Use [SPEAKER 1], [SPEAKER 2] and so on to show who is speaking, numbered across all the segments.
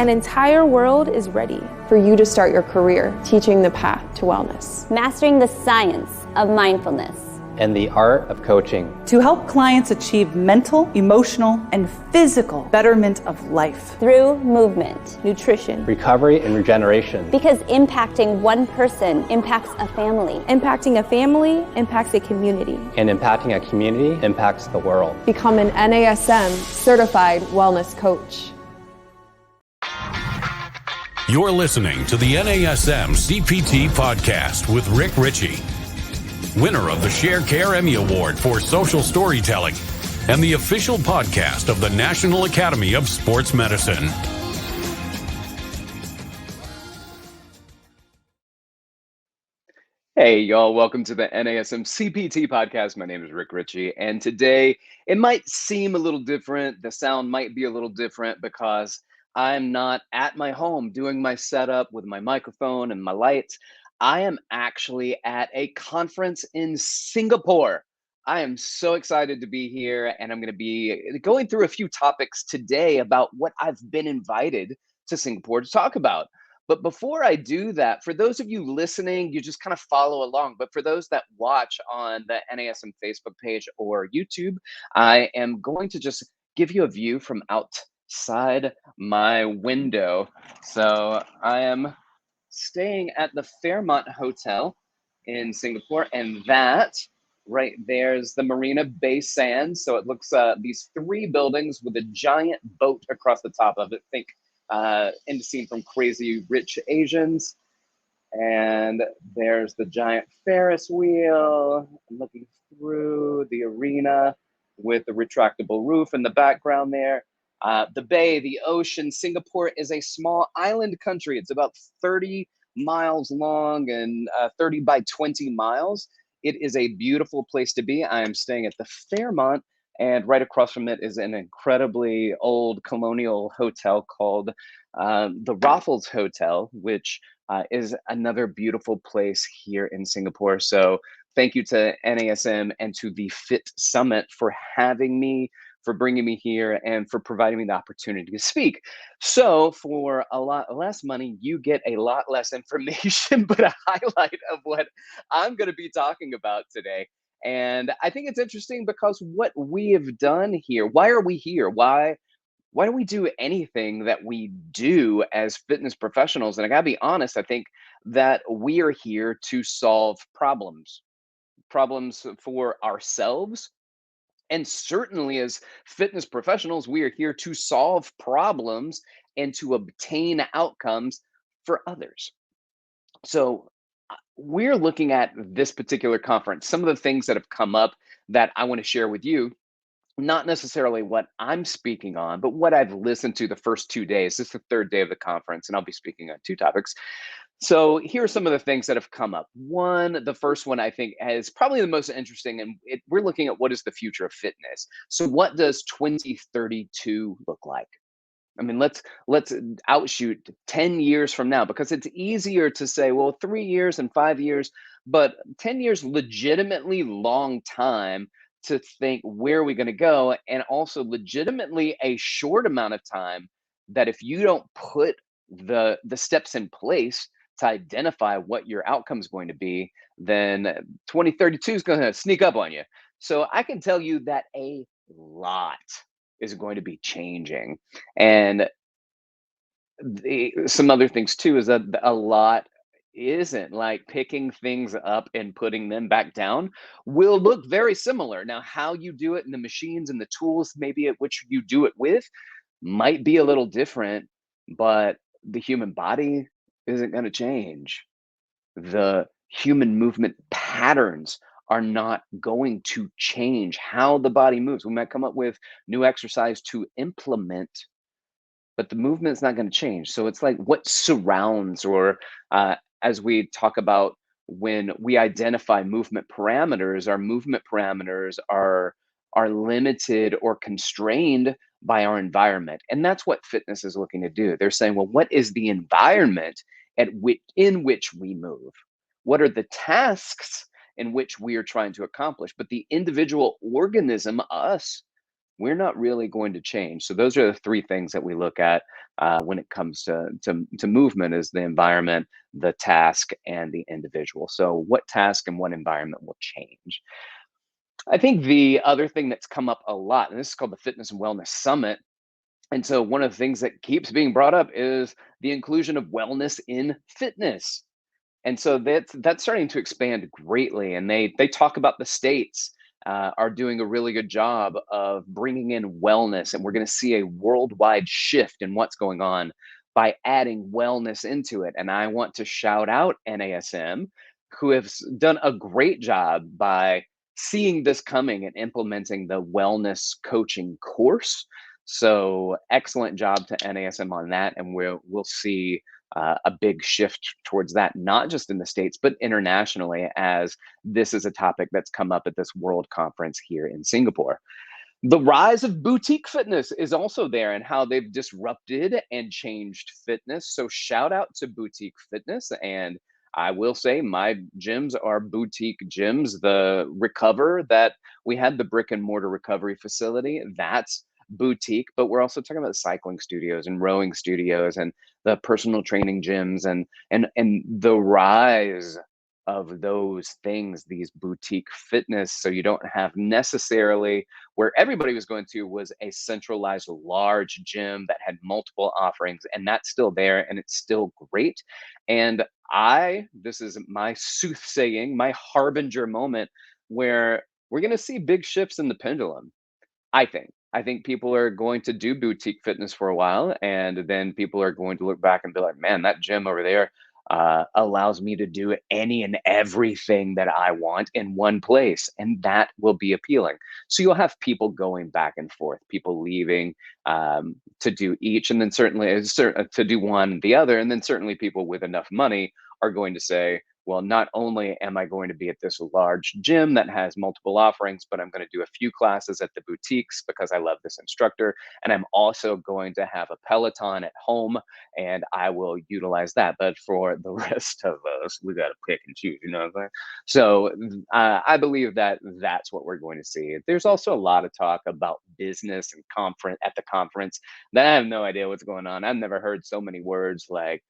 [SPEAKER 1] An entire world is ready
[SPEAKER 2] for you to start your career teaching the path to wellness.
[SPEAKER 3] Mastering the science of mindfulness.
[SPEAKER 4] And the art of coaching.
[SPEAKER 5] To help clients achieve mental, emotional, and physical betterment of life.
[SPEAKER 3] Through movement,
[SPEAKER 1] nutrition,
[SPEAKER 4] recovery, and regeneration.
[SPEAKER 3] Because impacting one person impacts a family.
[SPEAKER 1] Impacting a family impacts a community.
[SPEAKER 4] And impacting a community impacts the world.
[SPEAKER 2] Become an NASM certified wellness coach.
[SPEAKER 6] You're listening to the NASM-CPT Podcast with Rick Richey, winner of the Share Care Emmy Award for Social Storytelling and the official podcast of the National Academy of Sports Medicine.
[SPEAKER 7] Hey, y'all. Welcome to the NASM-CPT Podcast. My name is Rick Richey, and today it might seem a little different. The sound might be a little different because I'm not at my home doing my setup with my microphone and my lights. I am actually at a conference in Singapore. I am so excited to be here, and I'm going to be going through a few topics today about what I've been invited to Singapore to talk about. But before I do that, for those of you listening, you just kind of follow along. But for those that watch on the NASM Facebook page or YouTube, I am going to just give you a view from outside my window. So I am staying at the Fairmont Hotel in Singapore, and that right there's the Marina Bay Sands. So it looks these three buildings with a giant boat across the top of it. Think in the scene from Crazy Rich Asians. And there's the giant Ferris wheel. I'm looking through the arena with the retractable roof in the background there. The bay, the ocean. Singapore is a small island country. It's about 30 miles long and 30 by 20 miles. It is a beautiful place to be. I am staying at the Fairmont, and right across from it is an incredibly old colonial hotel called the Raffles Hotel, which is another beautiful place here in Singapore. So thank you to NASM and to the Fit Summit for having me, for bringing me here, and for providing me the opportunity to speak. So for a lot less money, you get a lot less information, but a highlight of what I'm going to be talking about today. And I think it's interesting because what we have done here, why are we here? Why do we do anything that we do as fitness professionals? And I gotta be honest, I think that we are here to solve problems for ourselves. And certainly as fitness professionals, we are here to solve problems and to obtain outcomes for others. So we're looking at this particular conference, some of the things that have come up that I want to share with you, not necessarily what I'm speaking on, but what I've listened to the first 2 days. This is the third day of the conference, and I'll be speaking on two topics. So here are some of the things that have come up. The first one I think is probably the most interesting, and we're looking at what is the future of fitness. So what does 2032 look like? I mean, let's outshoot 10 years from now, because it's easier to say, well, 3 years and 5 years, but 10 years, legitimately long time to think, where are we going to go? And also legitimately a short amount of time that if you don't put the steps in place to identify what your outcome is going to be, then 2032 is going to sneak up on you. So I can tell you that a lot is going to be changing. And some other things too is that a lot isn't, like picking things up and putting them back down will look very similar. Now, how you do it and the machines and the tools maybe at which you do it with might be a little different, but the human body isn't going to change. The human movement patterns are not going to change. How the body moves, we might come up with new exercise to implement, but the movement's not going to change. So it's like what surrounds, or as we talk about when we identify movement parameters, our movement parameters are limited or constrained by our environment. And that's what fitness is looking to do. They're saying, well, what is the environment in which we move? What are the tasks in which we are trying to accomplish? But the individual organism, us, we're not really going to change. So those are the three things that we look at when it comes to movement: is the environment, the task, and the individual. So what task and what environment will change? I think the other thing that's come up a lot, and this is called the Fitness and Wellness Summit. And so one of the things that keeps being brought up is the inclusion of wellness in fitness. And so that's starting to expand greatly. And they talk about the states are doing a really good job of bringing in wellness, and we're going to see a worldwide shift in what's going on by adding wellness into it. And I want to shout out NASM, who have done a great job by seeing this coming and implementing the wellness coaching course. So excellent job to NASM on that, and we'll see a big shift towards that, not just in the States, but internationally, as this is a topic that's come up at this World Conference here in Singapore. The rise of boutique fitness is also there, and how they've disrupted and changed fitness. So shout out to boutique fitness. And I will say my gyms are boutique gyms. The Recover, that we had, the brick and mortar recovery facility, that's boutique. But we're also talking about cycling studios and rowing studios and the personal training gyms, and the rise of those things, these boutique fitness. So you don't have necessarily, where everybody was going to was a centralized large gym that had multiple offerings, and that's still there and it's still great. And this is my soothsaying, my harbinger moment, where we're going to see big shifts in the pendulum. I think people are going to do boutique fitness for a while, and then people are going to look back and be like, man, that gym over there allows me to do any and everything that I want in one place. And that will be appealing. So you'll have people going back and forth, people leaving to do each, and then certainly to do one, the other. And then certainly people with enough money are going to say, well, not only am I going to be at this large gym that has multiple offerings, but I'm going to do a few classes at the boutiques because I love this instructor. And I'm also going to have a Peloton at home, and I will utilize that. But for the rest of us, we got to pick and choose, you know what I'm saying? So I believe that that's what we're going to see. There's also a lot of talk about business and conference at the conference that I have no idea what's going on. I've never heard so many words like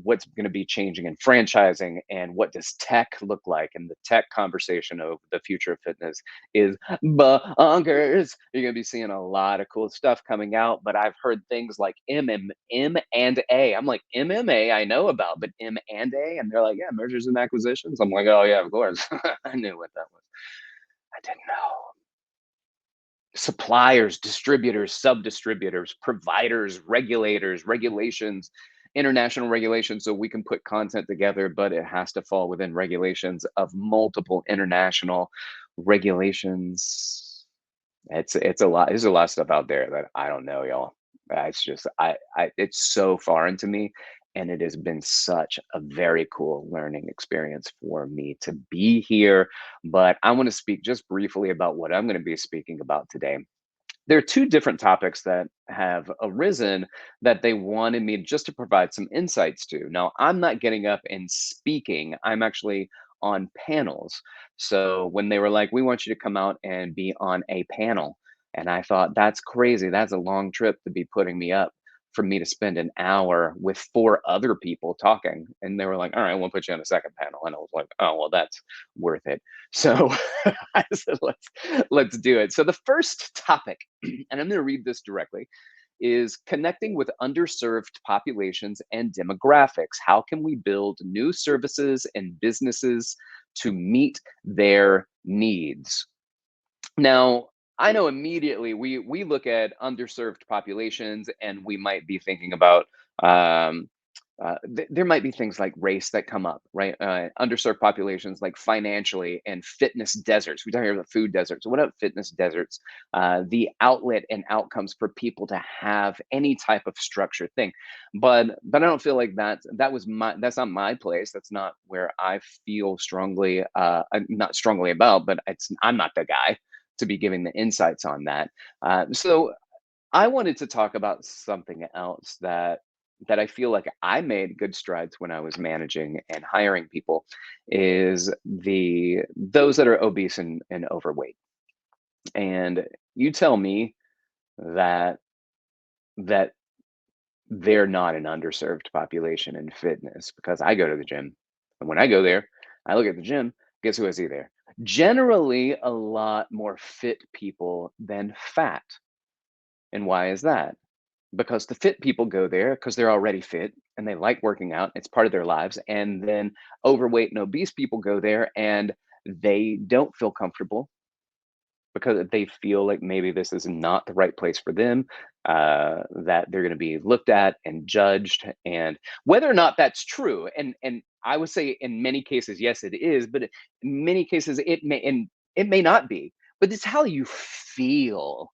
[SPEAKER 7] what's going to be changing in franchising, and what does tech look like. And the tech conversation of the future of fitness is bonkers. You're going to be seeing a lot of cool stuff coming out, but I've heard things like M and A. I'm like, MMA I know about, but M and A, and they're like, yeah, mergers and acquisitions. I'm like, oh yeah, of course. I knew what that was. I didn't know. Suppliers, distributors, sub-distributors, providers, regulators, regulations, international regulations, so we can put content together, but it has to fall within regulations of multiple international regulations. It's a lot. There's a lot of stuff out there that I don't know, y'all. It's just it's so foreign to me, and it has been such a very cool learning experience for me to be here. But I want to speak just briefly about what I'm going to be speaking about today. There are two different topics that have arisen that they wanted me just to provide some insights to. Now, I'm not getting up and speaking, I'm actually on panels. So when they were like, we want you to come out and be on a panel, and I thought, that's crazy. That's a long trip to be putting me up for me to spend an hour with four other people talking. And they were like, all right, we'll put you on a second panel. And I was like, oh, well, that's worth it. So I said, let's do it. So the first topic, and I'm going to read this directly, is connecting with underserved populations and demographics. How can we build new services and businesses to meet their needs? Now, I know immediately we look at underserved populations, and we might be thinking about there might be things like race that come up, right? Underserved populations, like financially, and fitness deserts. We talk about food deserts. What about fitness deserts? The outlet and outcomes for people to have any type of structured thing. But I don't feel like that's not my place. That's not where I feel strongly, not strongly about. But I'm not the guy to be giving the insights on that. So I wanted to talk about something else that I feel like I made good strides when I was managing and hiring people, is those that are obese and overweight. And You tell me that that they're not an underserved population in fitness, because I go to the gym. And when I go there, I look at the gym, guess who I see there? Generally, a lot more fit people than fat. And why is that? Because the fit people go there because they're already fit and they like working out. It's part of their lives. And then overweight and obese people go there and they don't feel comfortable because they feel like maybe this is not the right place for them, that they're going to be looked at and judged. And whether or not that's true, and I would say in many cases, yes, it is, but in many cases it may not be. But it's how you feel,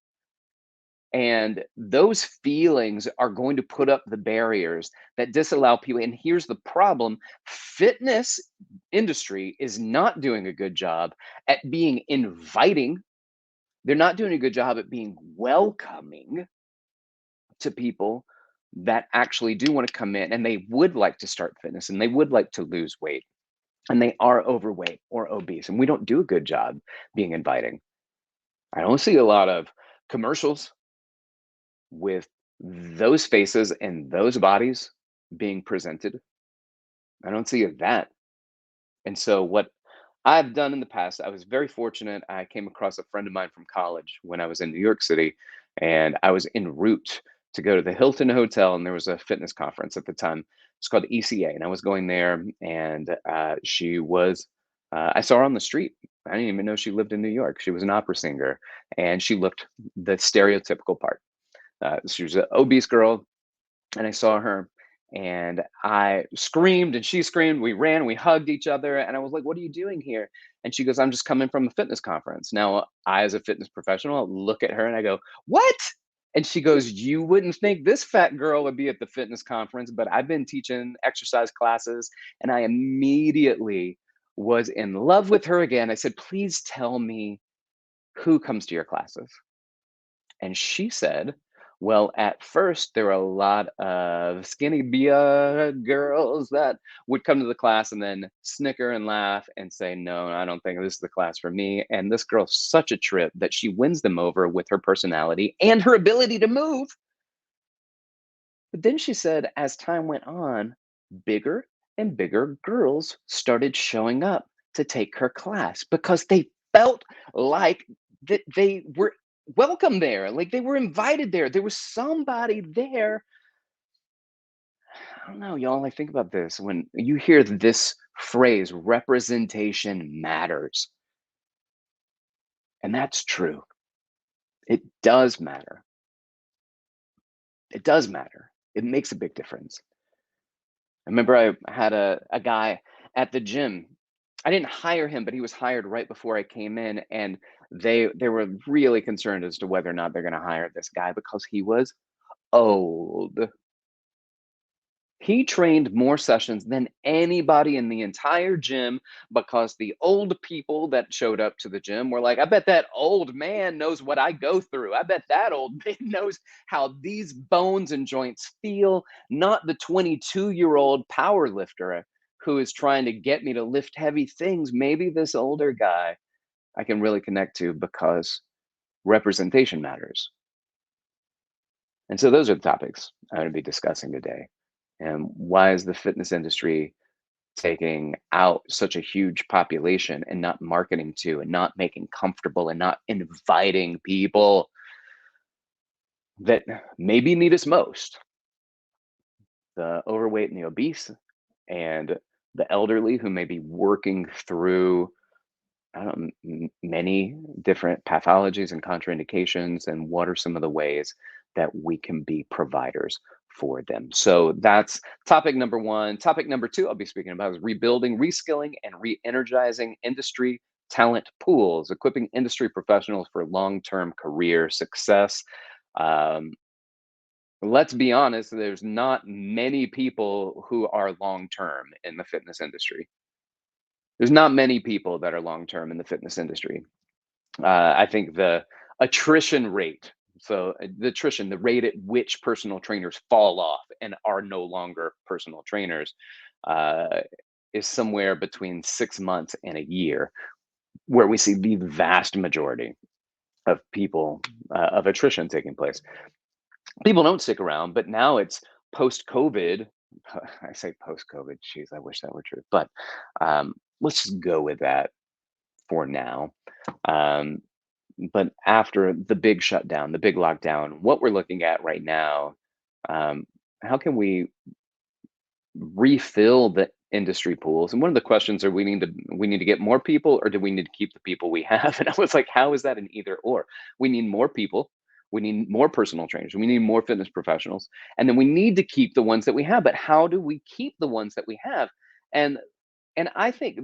[SPEAKER 7] and those feelings are going to put up the barriers that disallow people. And here's the problem: fitness industry is not doing a good job at being inviting. They're not doing a good job at being welcoming to people that actually do want to come in and they would like to start fitness and they would like to lose weight and they are overweight or obese. And we don't do a good job being inviting. I don't see a lot of commercials with those faces and those bodies being presented. I don't see that. And so, what I've done in the past, I was very fortunate. I came across a friend of mine from college when I was in New York City, and I was en route to go to the Hilton Hotel, and there was a fitness conference at the time. It's called ECA, and I was going there, and she was. I saw her on the street. I didn't even know she lived in New York. She was an opera singer, and she looked the stereotypical part. She was an obese girl, and I saw her and I screamed and she screamed. We ran, we hugged each other, and I was like, "What are you doing here?" And she goes, "I'm just coming from a fitness conference." Now, I, as a fitness professional, look at her and I go, "What?" And she goes, "You wouldn't think this fat girl would be at the fitness conference, but I've been teaching exercise classes." And I immediately was in love with her again. I said, "Please tell me who comes to your classes." And she said, "Well, at first, there were a lot of skinny beard girls that would come to the class and then snicker and laugh and say, 'No, I don't think this is the class for me.' And this girl's such a trip that she wins them over with her personality and her ability to move." But then she said, as time went on, bigger and bigger girls started showing up to take her class because they felt like that they were welcome there, like they were invited there. There was somebody there. I don't know, y'all. I think about this when you hear this phrase, representation matters. And that's true. It does matter. It does matter. It makes a big difference. I remember I had a guy at the gym. I didn't hire him, but he was hired right before I came in, and they were really concerned as to whether or not they're going to hire this guy because he was old. He trained more sessions than anybody in the entire gym because the old people that showed up to the gym were like, "I bet that old man knows what I go through. I bet that old man knows how these bones and joints feel," not the 22-year-old power lifter who is trying to get me to lift heavy things. Maybe this older guy I can really connect to because representation matters. And so those are the topics I'm going to be discussing today. And why is the fitness industry taking out such a huge population and not marketing to and not making comfortable and not inviting people that maybe need us most? The overweight and the obese and the elderly who may be working through, I don't know, many different pathologies and contraindications, and what are some of the ways that we can be providers for them. So that's topic number one. Topic number two I'll be speaking about is rebuilding, reskilling, and re-energizing industry talent pools, equipping industry professionals for long-term career success. Um, let's be honest, there's not many people who are long-term in the fitness industry. There's not many people that are long-term in the fitness industry. I think the attrition rate, the attrition, the rate at which personal trainers fall off and are no longer personal trainers, uh, is somewhere between 6 months and a year, where we see the vast majority of people, of attrition taking place. People don't stick around, but now it's post-COVID. I say post-COVID, geez, I wish that were true, but let's just go with that for now. Um, but after the big shutdown, the big lockdown, what we're looking at right now, um, how can we refill the industry pools? And one of the questions are, we need to get more people, or do we need to keep the people we have? And I was like, how is that an either or? We need more people. We need more personal trainers. We need more fitness professionals. And then we need to keep the ones that we have. But how do we keep the ones that we have? And I think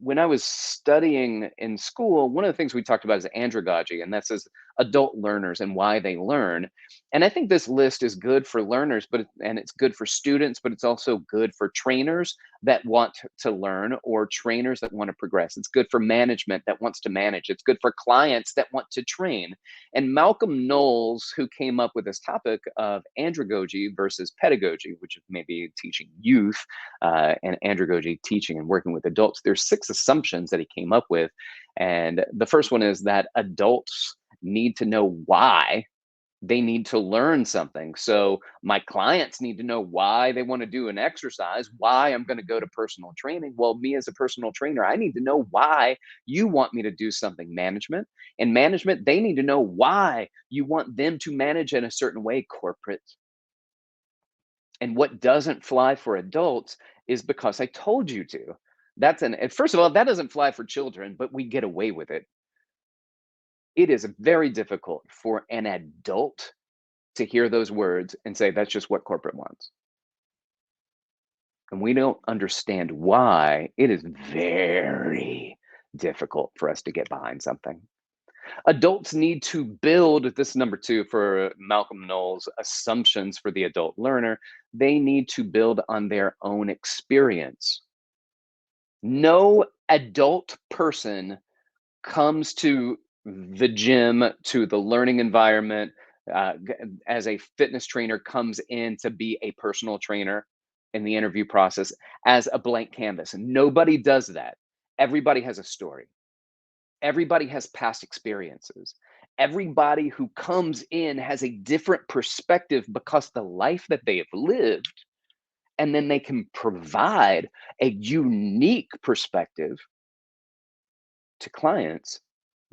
[SPEAKER 7] when I was studying in school, one of the things we talked about is andragogy, and that says adult learners and why they learn. And I think this list is good for learners, and it's good for students, but it's also good for trainers that want to learn, or trainers that want to progress. It's good for management that wants to manage. It's good for clients that want to train. And Malcolm Knowles, who came up with this topic of andragogy versus pedagogy, which is maybe teaching youth, and andragogy, teaching and working with adults, there's 6 assumptions that he came up with. And the first one is that adults need to know why they need to learn something. So my clients need to know why they want to do an exercise, why I'm going to go to personal training. Well, me as a personal trainer, I need to know why you want me to do something. Management, they need to know why you want them to manage in a certain way. Corporate. And what doesn't fly for adults is because I told you to. And first of all, that doesn't fly for children, but we get away with it. It is very difficult for an adult to hear those words and say, that's just what corporate wants. And we don't understand why. It is very difficult for us to get behind something. Adults need to build, this is number 2 for Malcolm Knowles, assumptions for the adult learner. They need to build on their own experience. No adult person comes to the gym, to the learning environment, as a fitness trainer, comes in to be a personal trainer in the interview process as a blank canvas. And nobody does that. Everybody has a story. Everybody has past experiences. Everybody who comes in has a different perspective because the life that they have lived, and then they can provide a unique perspective to clients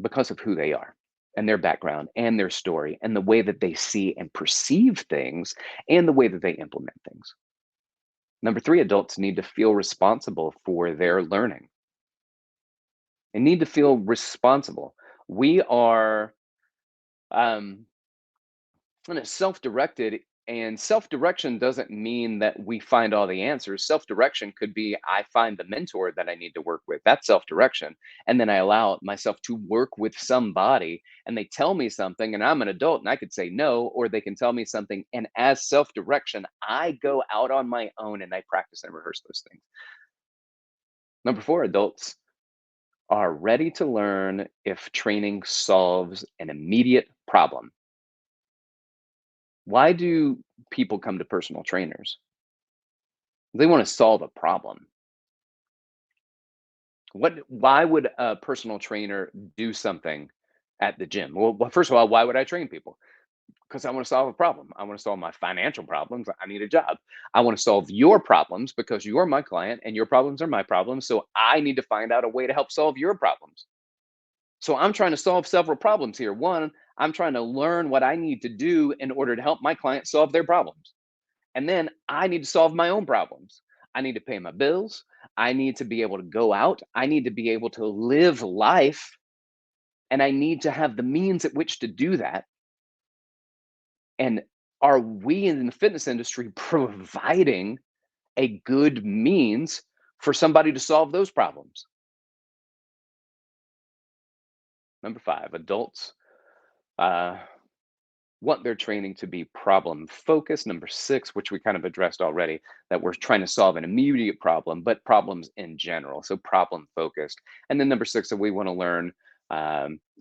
[SPEAKER 7] because of who they are and their background and their story and the way that they see and perceive things and the way that they implement things. Number 3, adults need to feel responsible for their learning. They need to feel responsible. We are self-directed, and self-direction doesn't mean that we find all the answers. Self-direction could be, I find the mentor that I need to work with. That's self-direction. And then I allow myself to work with somebody, and they tell me something, and I'm an adult and I could say no, or they can tell me something. And as self-direction, I go out on my own and I practice and rehearse those things. Number 4, adults are ready to learn if training solves an immediate problem. Why do people come to personal trainers? They want to solve a problem. Why would a personal trainer do something at the gym? Well, first of all, why would I train people? Because I want to solve a problem. I want to solve my financial problems. I need a job. I want to solve your problems because you're my client and your problems are my problems. So I need to find out a way to help solve your problems. So I'm trying to solve several problems here. One, I'm trying to learn what I need to do in order to help my client solve their problems. And then I need to solve my own problems. I need to pay my bills. I need to be able to go out. I need to be able to live life. And I need to have the means at which to do that. And are we in the fitness industry providing a good means for somebody to solve those problems? Number 5, adults want their training to be problem focused. Number 6, which we kind of addressed already, that we're trying to solve an immediate problem, but problems in general. So problem focused. And then number 6, that we want to learn,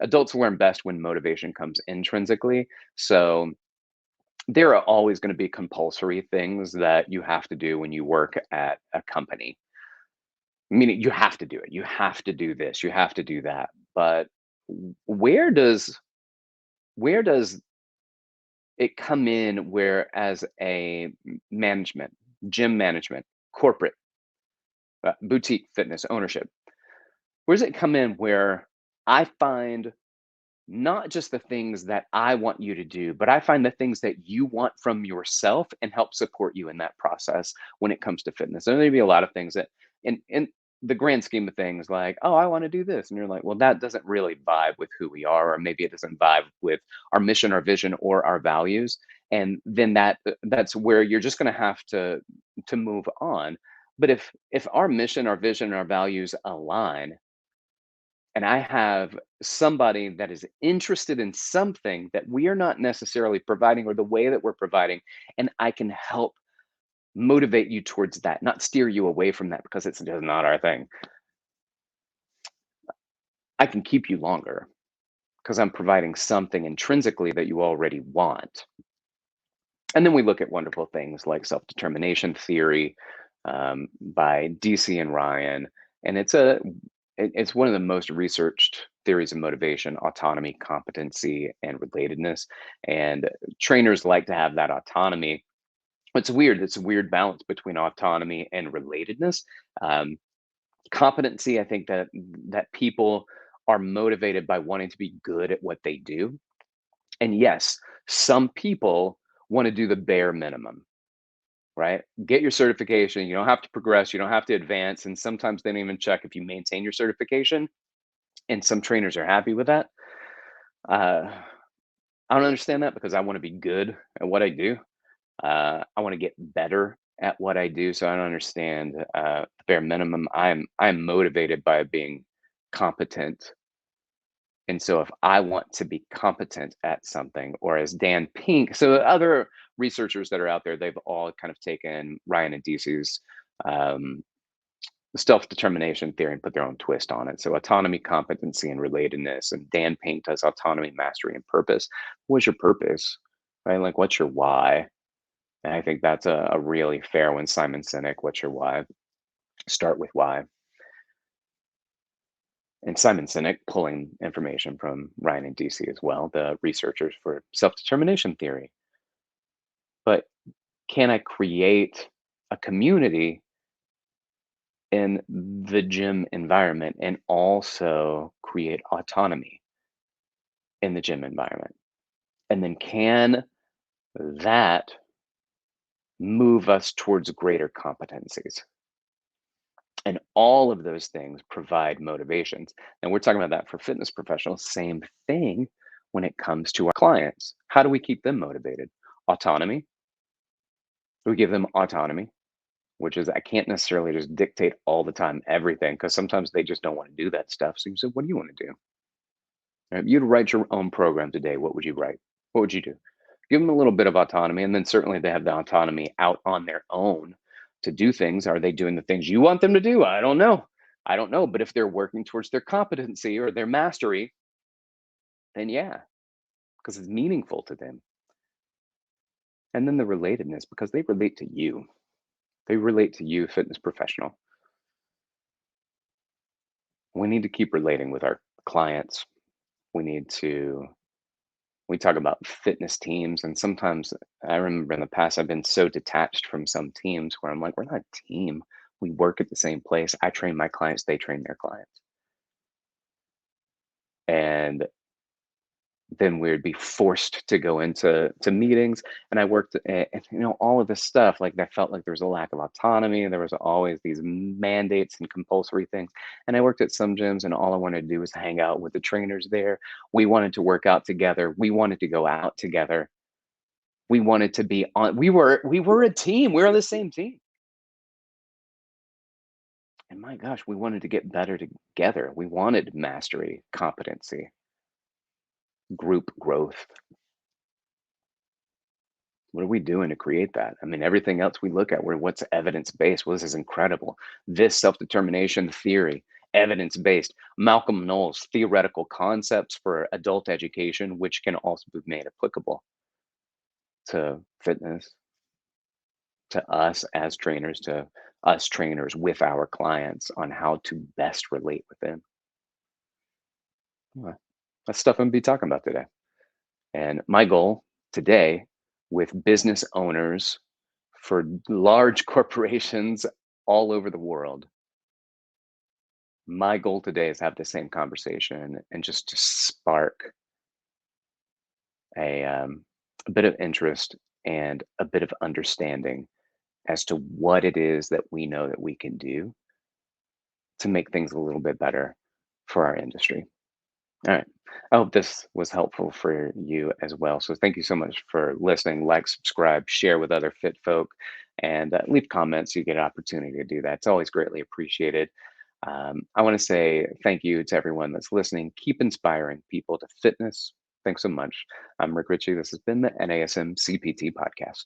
[SPEAKER 7] adults learn best when motivation comes intrinsically. So there are always going to be compulsory things that you have to do when you work at a company. Meaning you have to do it. You have to do this. You have to do that. But where does it come in where as a management, gym management, corporate, boutique fitness ownership, where does it come in where I find not just the things that I want you to do, but I find the things that you want from yourself and help support you in that process when it comes to fitness. There may be a lot of things that in the grand scheme of things, like, oh, I want to do this. And you're like, well, that doesn't really vibe with who we are, or maybe it doesn't vibe with our mission, our vision, or our values. And then that's where you're just gonna have to move on. But if our mission, our vision, and our values align, and I have somebody that is interested in something that we are not necessarily providing, or the way that we're providing, and I can help motivate you towards that, not steer you away from that because it's just not our thing. I can keep you longer because I'm providing something intrinsically that you already want. And then we look at wonderful things like self-determination theory by DC and Ryan, and it's one of the most researched theories of motivation: autonomy, competency, and relatedness. And trainers like to have that autonomy. It's weird. It's a weird balance between autonomy and relatedness. Competency, I think that people are motivated by wanting to be good at what they do. And yes, some people want to do the bare minimum, right? Get your certification. You don't have to progress. You don't have to advance. And sometimes they don't even check if you maintain your certification. And some trainers are happy with that. I don't understand that because I want to be good at what I do. I want to get better at what I do. So I don't understand the bare minimum. I'm motivated by being competent. And so if I want to be competent at something, or as Dan Pink, so other researchers that are out there, they've all kind of taken Ryan and DC's self-determination theory and put their own twist on it. So autonomy, competency, and relatedness. And Dan Pink does autonomy, mastery, and purpose. What's your purpose? Right? Like, what's your why? And I think that's a really fair one. Simon Sinek, what's your why? Start with why. And Simon Sinek pulling information from Ryan and DC as well, the researchers for self-determination theory. But can I create a community in the gym environment and also create autonomy in the gym environment? And then can that move us towards greater competencies? And all of those things provide motivations. And we're talking about that for fitness professionals. Same thing when it comes to our clients. How do we keep them motivated? Autonomy. We give them autonomy, which is, I can't necessarily just dictate all the time everything, because sometimes they just don't want to do that stuff. So you say, what do you want to do? If you'd write your own program today, what would you write? What would you do? Give them a little bit of autonomy, and then certainly they have the autonomy out on their own to do things. Are they doing the things you want them to do? I don't know. But if they're working towards their competency or their mastery, then yeah, because it's meaningful to them. And then the relatedness, because they relate to you. They relate to you, fitness professional. We need to keep relating with our clients. We talk about fitness teams, and sometimes I remember in the past I've been so detached from some teams where I'm like, we're not a team. We work at the same place. I train my clients, they train their clients. And then we'd be forced to go into meetings, and I worked and all of this stuff, like, that felt like there was a lack of autonomy. There was always these mandates and compulsory things. And I worked at some gyms, and all I wanted to do was hang out with the trainers there. We wanted to work out together. We wanted to go out together. We wanted to be on, we were a team. We were on the same team. And my gosh, we wanted to get better together. We wanted mastery, competency, group growth. What are we doing to create that? I mean, everything else we look at, what's evidence-based? Well, this is incredible. This self-determination theory, evidence-based. Malcolm Knowles, theoretical concepts for adult education, which can also be made applicable to fitness, to us as trainers, to us trainers with our clients on how to best relate with them. That's stuff I'm going to be talking about today. And my goal today with business owners for large corporations all over the world, my goal today is to have the same conversation and just to spark a bit of interest and a bit of understanding as to what it is that we know that we can do to make things a little bit better for our industry. All right. I hope this was helpful for you as well. So thank you so much for listening. Like, subscribe, share with other fit folk, and leave comments so you get an opportunity to do that. It's always greatly appreciated. I want to say thank you to everyone that's listening. Keep inspiring people to fitness. Thanks so much. I'm Rick Richey. This has been the NASM-CPT Podcast.